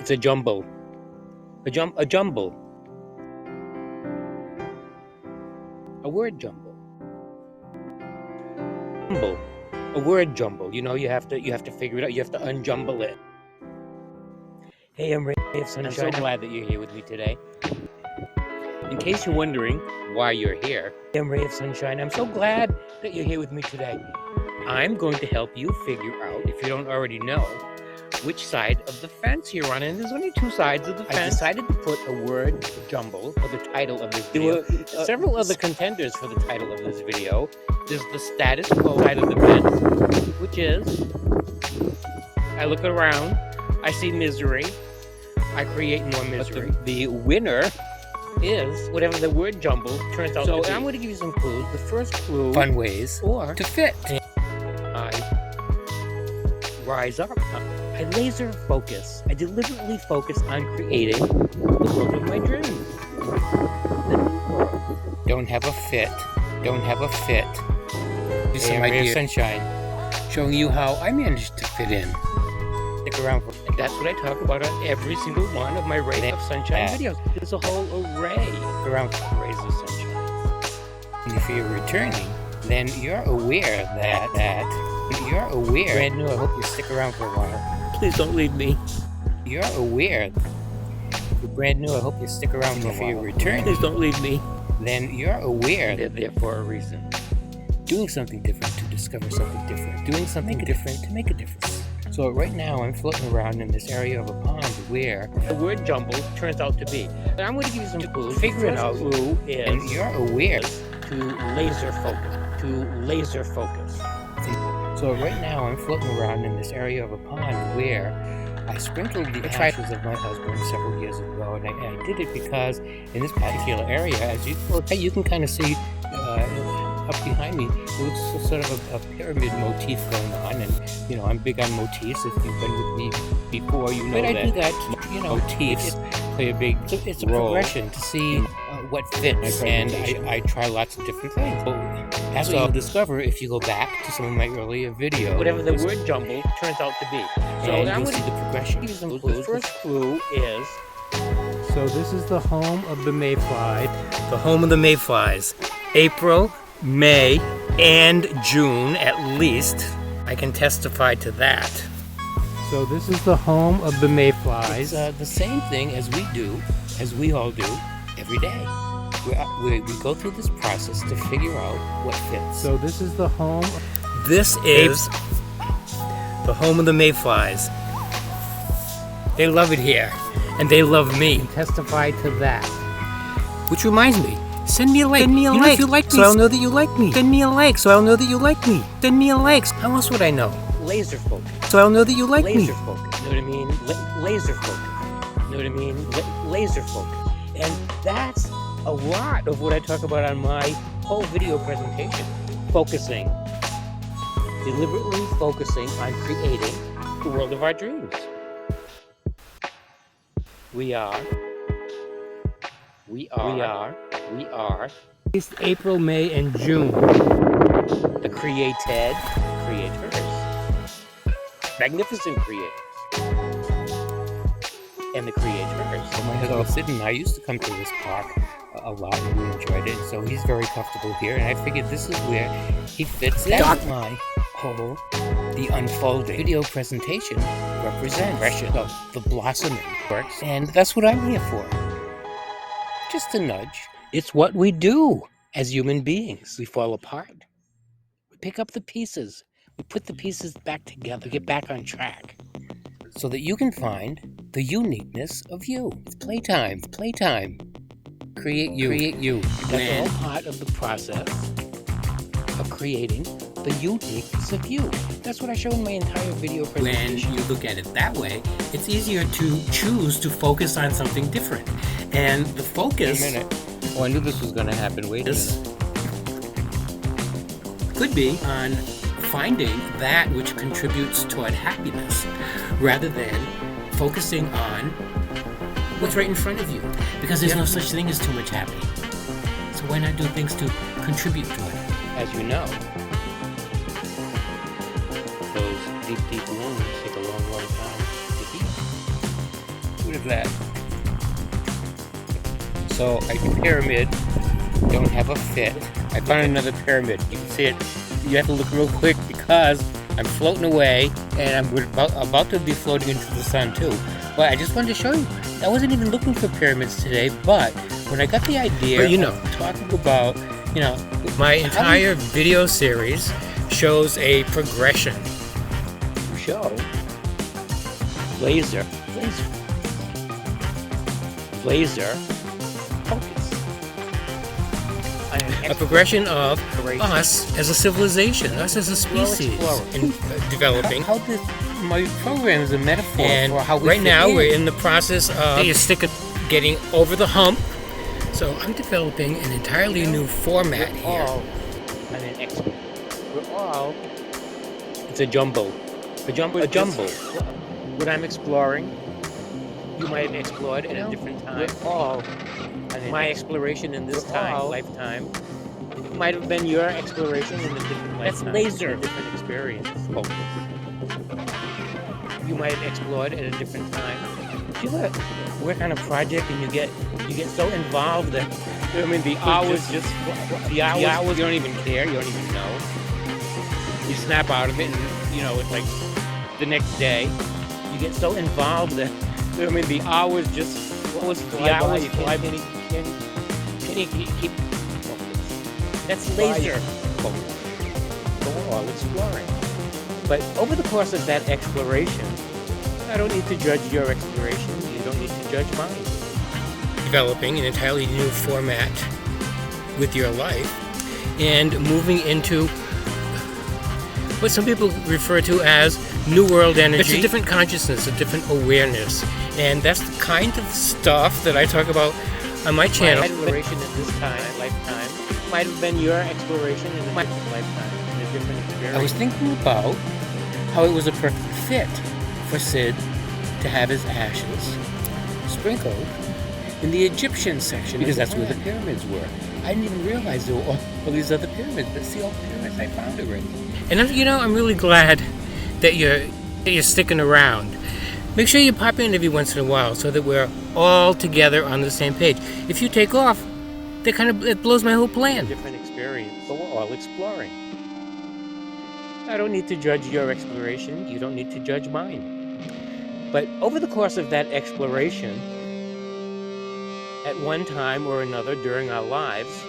It's a JuMBLe. A JuMBLe. A word jumble. A word jumble. You know, you have to figure it out. You have to unjumble it. Hey, I'm Ray of Sunshine. I'm so glad that you're here with me today. In case you're wondering why you're here, I'm Ray of Sunshine. I'm so glad that you're here with me today. I'm going to help you figure out, if you don't already know, which side of the fence you're on. And there's only two sides of the fence. I decided to put a word jumble for the title of this video. Several other contenders for the title of this video. There's the status quo side of the fence, which is, I look around, I see misery, I create more misery. But the winner is whatever the word jumble turns out to be. So I'm going to give you some clues. The first clue, fun ways or to fit. I rise up. I laser focus. I deliberately focus on creating the world of my dreams. Don't have a fit. Don't have a fit. This is my dear Sunshine, showing you how I managed to fit in. Stick around for, and that's what I talk about on every single one of my Ray of Sunshine videos. There's a whole array around rays of sunshine. And if you're returning, then you're aware that you're aware. Brand new. I hope you stick around for a while. Please don't leave me. You're aware. You're brand new. I hope you stick around for a while. If you're returning, please don't leave me. Then you're aware. They're there for a reason. Doing something different to discover something different. Doing something different to make a difference. So right now I'm floating around in this area of a pond where the word jumble turns out to be. And I'm going to give you some clues. Figure it out. Clue is, and you're aware, to laser focus. To laser focus. So right now I'm floating around in this area of a pond where I sprinkled the ashes of my husband several years ago, and I did it because in this particular area, as you can kind of see up behind me, it was sort of a pyramid motif going on, and you know I'm big on motifs. If you've been with me before, you know I do that. You know, motifs play a big role. It's a progression to see what fits, and I try lots of different things. That's what you'll discover if you go back to some of my earlier videos. Whatever the word jumble turns out to be. So I'm going to see the progression. The first clue is. So this is the home of the mayfly. The home of the mayflies. April, May, and June at least. I can testify to that. So this is the home of the mayflies. It's the same thing as we all do every day. We go through this process to figure out what fits. So this is the home. This is the home of the mayflies. They love it here, and they love me. And testify to that. Which reminds me, send me a like. Send me a like if you like me, so I'll know that you like me. Send me a like, so I'll know that you like me. Send me a like. How else would I know? Laser focus. So I'll know that you like me. Laser focus. You know what I mean? Laser focus. You know what I mean? Laser focus. And that's a lot of what I talk about on my whole video presentation. Focusing. Deliberately focusing on creating the world of our dreams. We are. It's April, May, and June. The creators. Magnificent creators. And the creators. So my husband Sydney and I used to come to this park a lot, and we enjoyed it. So he's very comfortable here, and I figured this is where he fits in. My whole, the unfolding video presentation represents of the blossoming works, and that's what I'm here for. Just a nudge. It's what we do as human beings. We fall apart. We pick up the pieces. We put the pieces back together, get back on track, so that you can find the uniqueness of you. It's playtime. Create you. That's all part of the process of creating the uniqueness of you. That's what I show in my entire video presentation. When you look at it that way, it's easier to choose to focus on something different. And the focus... Wait a minute. Oh, I knew this was going to happen. Wait a minute. Could be on finding that which contributes toward happiness, rather than focusing on what's right in front of you. Because there's no such thing as too much happening. So why not do things to contribute to it? As you know, those deep wounds take a long time to heal. What is that? So a pyramid don't have a fit. I found another pyramid. You can see it. You have to look real quick because I'm floating away and I'm about to be floating into the sun too. But I just wanted to show you, I wasn't even looking for pyramids today, but when I got the idea of talking about, my entire video series shows a progression. To show laser focus. A progression of us as a civilization, us as a species in developing. How this, my program is a metaphor for how we right now we're in the process of getting over the hump. So I'm developing an entirely new format here. It's a JuMBLe. A JuMBLe. What I'm exploring, you might have explored at a different time. My exploration in this lifetime might have been your exploration in a different lifetime. That's laser. A different experience. You might have explored at a different time. Do you work on a project and you get so involved that the hours you don't even care, you don't even know. You snap out of it and it's like the next day. You get so involved that the hours just fly by. You can't keep focus. That's laser focus. Go all exploring. But over the course of that exploration, I don't need to judge your exploration. You don't need to judge mine. Developing an entirely new format with your life and moving into what some people refer to as New World energy. It's a different consciousness, a different awareness. And that's the kind of stuff that I talk about on my channel. My exploration in this lifetime might have been your exploration in a different lifetime, in a different experience. I was thinking about how it was a perfect fit for Sid to have his ashes sprinkled in the Egyptian section, because that's where the pyramids were. I didn't even realize there were all these other pyramids, but see all the pyramids I found already. And I'm really glad that you're sticking around. Make sure you pop in every once in a while so that we're all together on the same page. If you take off, it blows my whole plan. Different experience, so we're all exploring. I don't need to judge your exploration. You don't need to judge mine. But over the course of that exploration, at one time or another during our lives,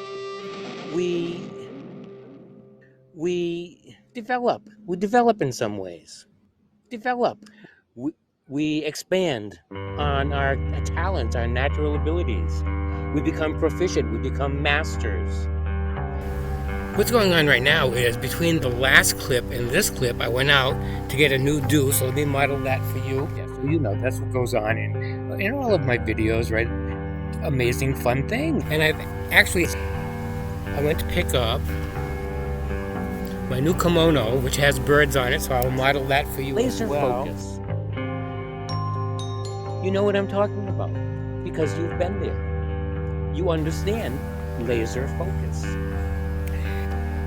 we develop. We develop in some ways. We expand on our talents, our natural abilities. We become proficient. We become masters. What's going on right now is between the last clip and this clip, I went out to get a new do, so let me model that for you. Yeah, so that's what goes on in all of my videos, right? Amazing, fun things. And I went to pick up my new kimono, which has birds on it, so I'll model that for you as well. Laser focus. You know what I'm talking about, because you've been there. You understand laser focus.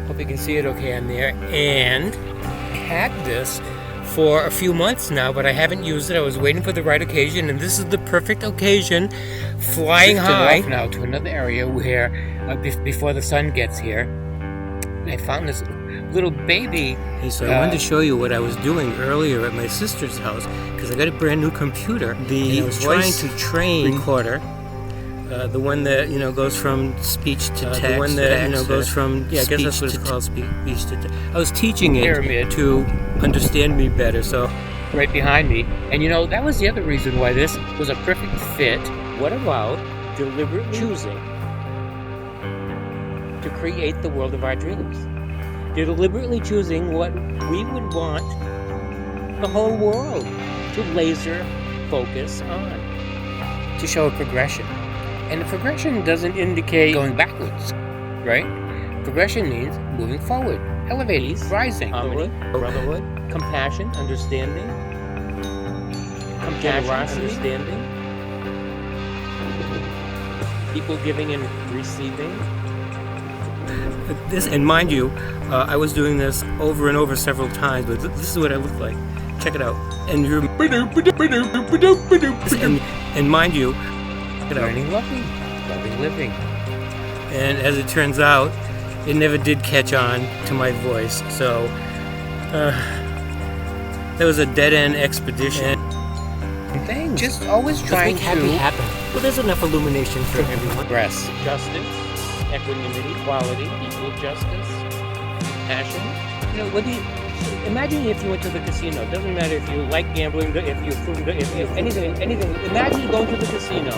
Hope you can see it okay on there. And I had this for a few months now, but I haven't used it. I was waiting for the right occasion, and this is the perfect occasion. Flying high off now to another area where before the sun gets here, I found this little baby. And so I wanted to show you what I was doing earlier at my sister's house, because I got a brand new computer. I was trying to train recorder. The one that goes from speech to text. The one that goes from I guess that's what it's called, speech to text. I was teaching it to understand me better. So right behind me, and that was the other reason why this was a perfect fit. What about deliberately choosing to create the world of our dreams? Deliberately choosing what we would want the whole world to laser focus on, to show a progression. And the progression doesn't indicate going backwards, right? Progression means moving forward, elevating, rising, harmony, brotherhood, compassion, understanding, understanding, people giving and receiving. This, and mind you, I was doing this over and over several times, but this is what I look like. Check it out. And you're And mind you, learning, loving living. And as it turns out, it never did catch on to my voice. So that was a dead-end expedition. Thing. Just always trying to happy happen. Well, there's enough illumination for everyone. Progress. Justice, equanimity, equality, equal justice, passion. You know, imagine if you went to the casino. It doesn't matter if you like gambling, if you anything. Imagine you going to the casino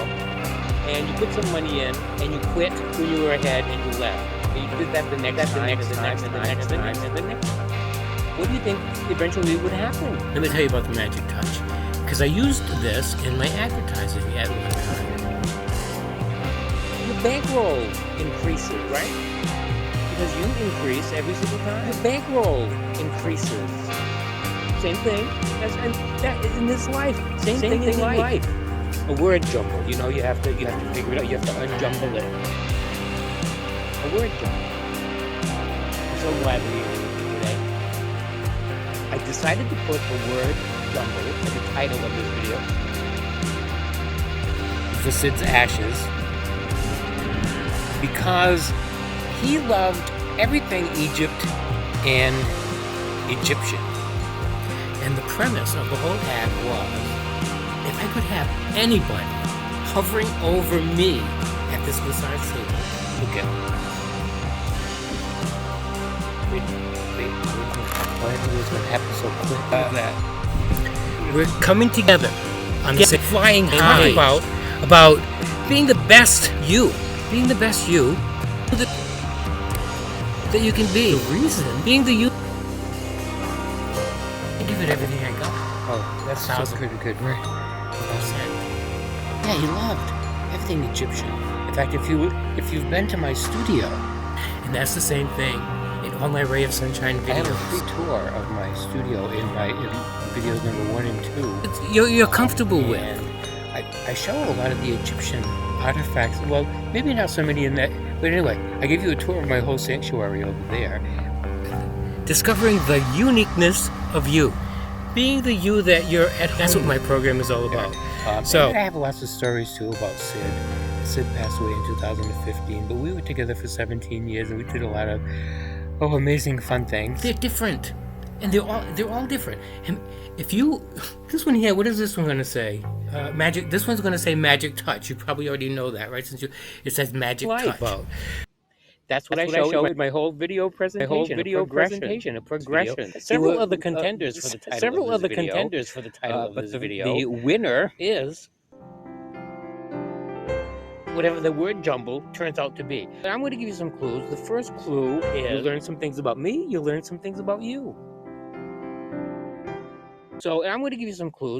and you put some money in and you quit when you were ahead and you left. And you did that the next time. What do you think eventually would happen? Let me tell you about the magic touch. Because I used this in my advertising at one time. Your bankroll increases, right? Because you increase every single time. Your bankroll increases. Same thing as in this life. Same thing in life. A word jumble. You know, you have to figure it out. You have to unjumble it. A word jumble. I'm so glad we're here today. I decided to put a word jumble as the title of this video. For Sid's ashes. Because he loved everything Egypt and Egyptian. And the premise of the whole ad was, if I could have anybody hovering over me at this massage table, look at why is this going to happen so quick? That we're coming together on the same flying high about being the best you, that you can be. The reason being the you. I give it everything I got. Oh, that sounds pretty good, right? Yeah, he loved everything Egyptian. In fact, if you've been to my studio, and that's the same thing in all my Ray of Sunshine videos. I have a free tour of my studio in videos number 1 and 2. You're comfortable with. I show a lot of the Egyptian artifacts. Well, maybe not so many in that, but anyway, I give you a tour of my whole sanctuary over there. Discovering the uniqueness of you. Being the you that you're at home. That's what my program is all about. So I have lots of stories too about Sid. Sid passed away in 2015, but we were together for 17 years and we did a lot of amazing fun things. They're different. And they're all different. And if you, this one here, what is this one going to say? Magic. This one's going to say magic touch. You probably already know that, right? Since it says magic touch. That's what I show in my whole video presentation. A progression. Several other contenders for the title of this video. The winner is whatever the word jumble turns out to be. I'm going to give you some clues. The first clue is you learn some things about me. You learn some things about you. So I'm going to give you some clues.